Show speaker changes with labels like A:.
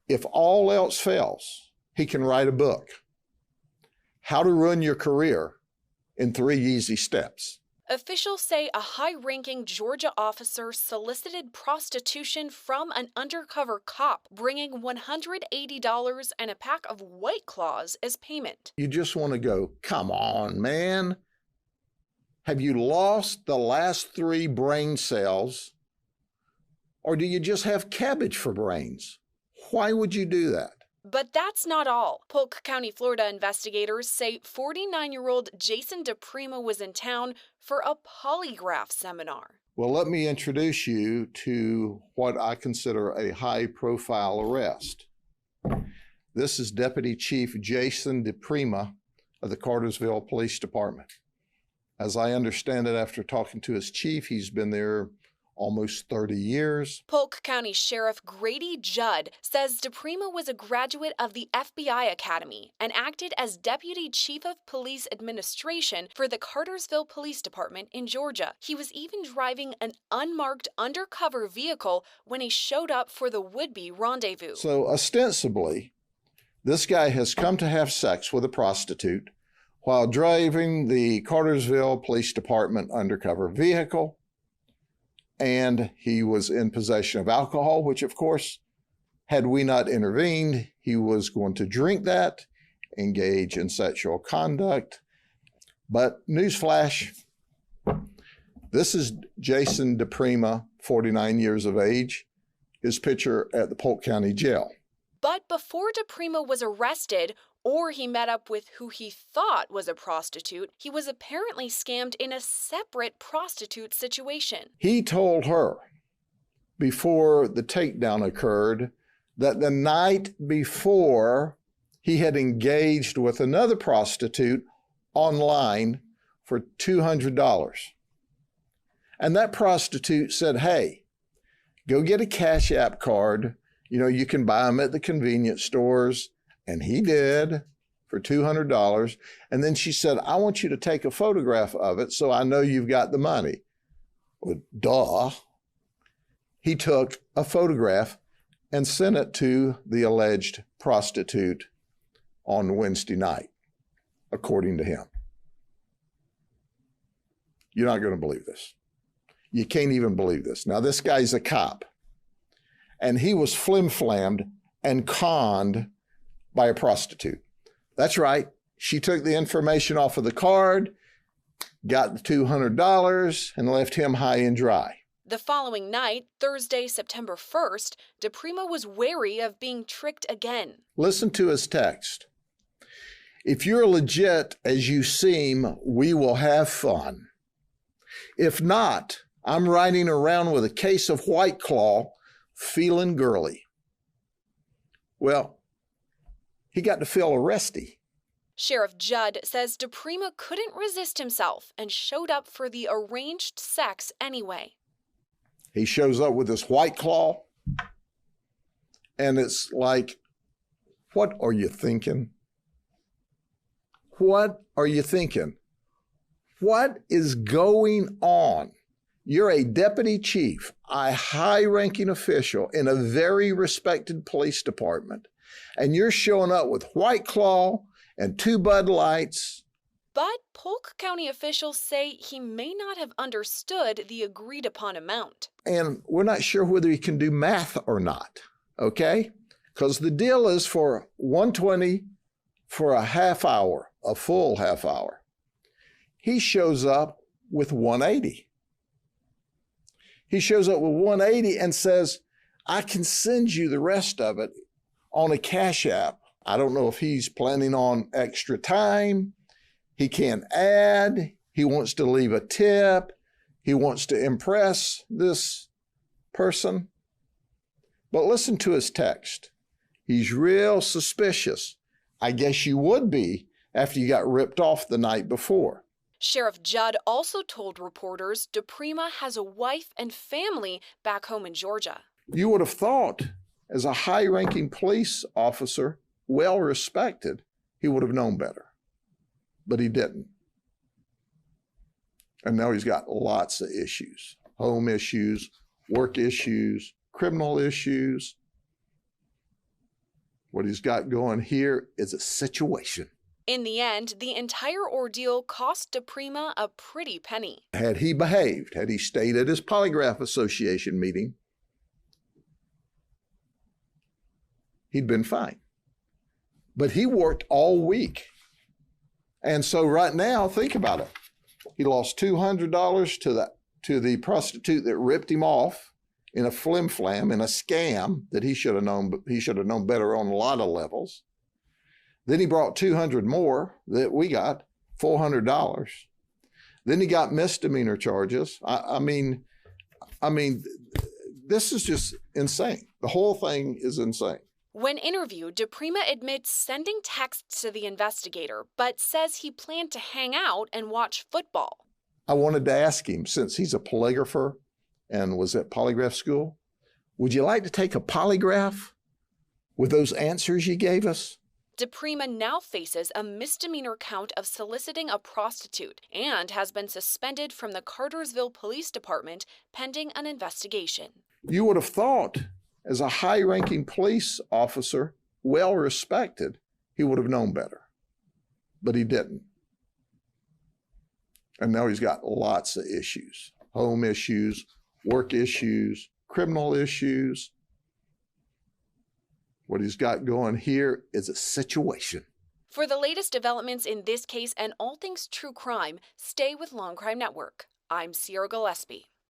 A: If all else fails, he can write a book, How to Ruin Your Career in 3 Easy Steps.
B: Officials say a high-ranking Georgia officer solicited prostitution from an undercover cop, bringing $180 and a pack of White Claws as payment.
A: You just want to go, come on, man. Have you lost the last 3 brain cells? Or do you just have cabbage for brains? Why would you do that?
B: But that's not all. Polk County, Florida investigators say 49-year-old Jason DiPrima was in town for a polygraph seminar.
A: Well, let me introduce you to what I consider a high-profile arrest. This is Deputy Chief Jason DiPrima of the Cartersville Police Department. As I understand it, after talking to his chief, he's been there almost 30 years.
B: Polk County Sheriff Grady Judd says DiPrima was a graduate of the FBI Academy and acted as Deputy Chief of Police Administration for the Cartersville Police Department in Georgia. He was even driving an unmarked undercover vehicle when he showed up for the would-be rendezvous.
A: So ostensibly, this guy has come to have sex with a prostitute while driving the Cartersville Police Department undercover vehicle. And he was in possession of alcohol, which, of course, had we not intervened, he was going to drink that, engage in sexual conduct. But newsflash, this is Jason DiPrima, 49 years of age, his picture at the Polk County Jail.
B: But before DiPrima was arrested, or he met up with who he thought was a prostitute, he was apparently scammed in a separate prostitute situation.
A: He told her before the takedown occurred that the night before he had engaged with another prostitute online for $200. And that prostitute said, hey, go get a Cash App card. You know, you can buy them at the convenience stores. And he did for $200. And then she said, I want you to take a photograph of it so I know you've got the money. Well, duh. He took a photograph and sent it to the alleged prostitute on Wednesday night, according to him. You're not going to believe this. You can't even believe this. Now, this guy's a cop, and he was flim-flammed and conned by a prostitute. That's right. She took the information off of the card, got the $200, and left him high and dry.
B: The following night, Thursday, September 1st, DiPrima was wary of being tricked again.
A: Listen to his text. If you're legit as you seem, we will have fun. If not, I'm riding around with a case of White Claw, feeling girly. Well, he got to feel arresty.
B: Sheriff Judd says DiPrima couldn't resist himself and showed up for the arranged sex anyway.
A: He shows up with his White Claw, and it's like, what are you thinking? What are you thinking? What is going on? You're a deputy chief, a high-ranking official in a very respected police department, and you're showing up with White Claw and 2 Bud Lights.
B: But Polk County officials say he may not have understood the agreed-upon amount.
A: And we're not sure whether he can do math or not, okay? Because the deal is for $120 for a half hour, a full half hour. He shows up with $180. He shows up with $180 and says, I can send you the rest of it on a Cash App. I don't know if he's planning on extra time. He can't add. He wants to leave a tip. He wants to impress this person. But listen to his text. He's real suspicious. I guess you would be after you got ripped off the night before.
B: Sheriff Judd also told reporters DiPrima has a wife and family back home in Georgia.
A: You would have thought, as a high-ranking police officer, well-respected, he would have known better. But he didn't. And now he's got lots of issues. Home issues, work issues, criminal issues. What he's got going here is a situation.
B: In the end, the entire ordeal cost DiPrima a pretty penny.
A: Had he behaved, had he stayed at his Polygraph Association meeting, he'd been fine. But he worked all week. And so right now, think about it. He lost $200 to the prostitute that ripped him off in a flim-flam, in a scam that he should have known better on a lot of levels. Then he brought 200 more that we got, $400. Then he got misdemeanor charges. I mean, this is just insane. The whole thing is insane.
B: When interviewed, DiPrima admits sending texts to the investigator, but says he planned to hang out and watch football.
A: I wanted to ask him, since he's a polygrapher and was at polygraph school, would you like to take a polygraph with those answers you gave us?
B: DiPrima now faces a misdemeanor count of soliciting a prostitute and has been suspended from the Cartersville Police Department pending an investigation.
A: You would have thought, as a high-ranking police officer, well-respected, he would have known better. But he didn't. And now he's got lots of issues. Home issues, work issues, criminal issues. What he's got going here is a situation.
B: For the latest developments in this case and all things true crime, stay with Long Crime Network. I'm Sierra Gillespie.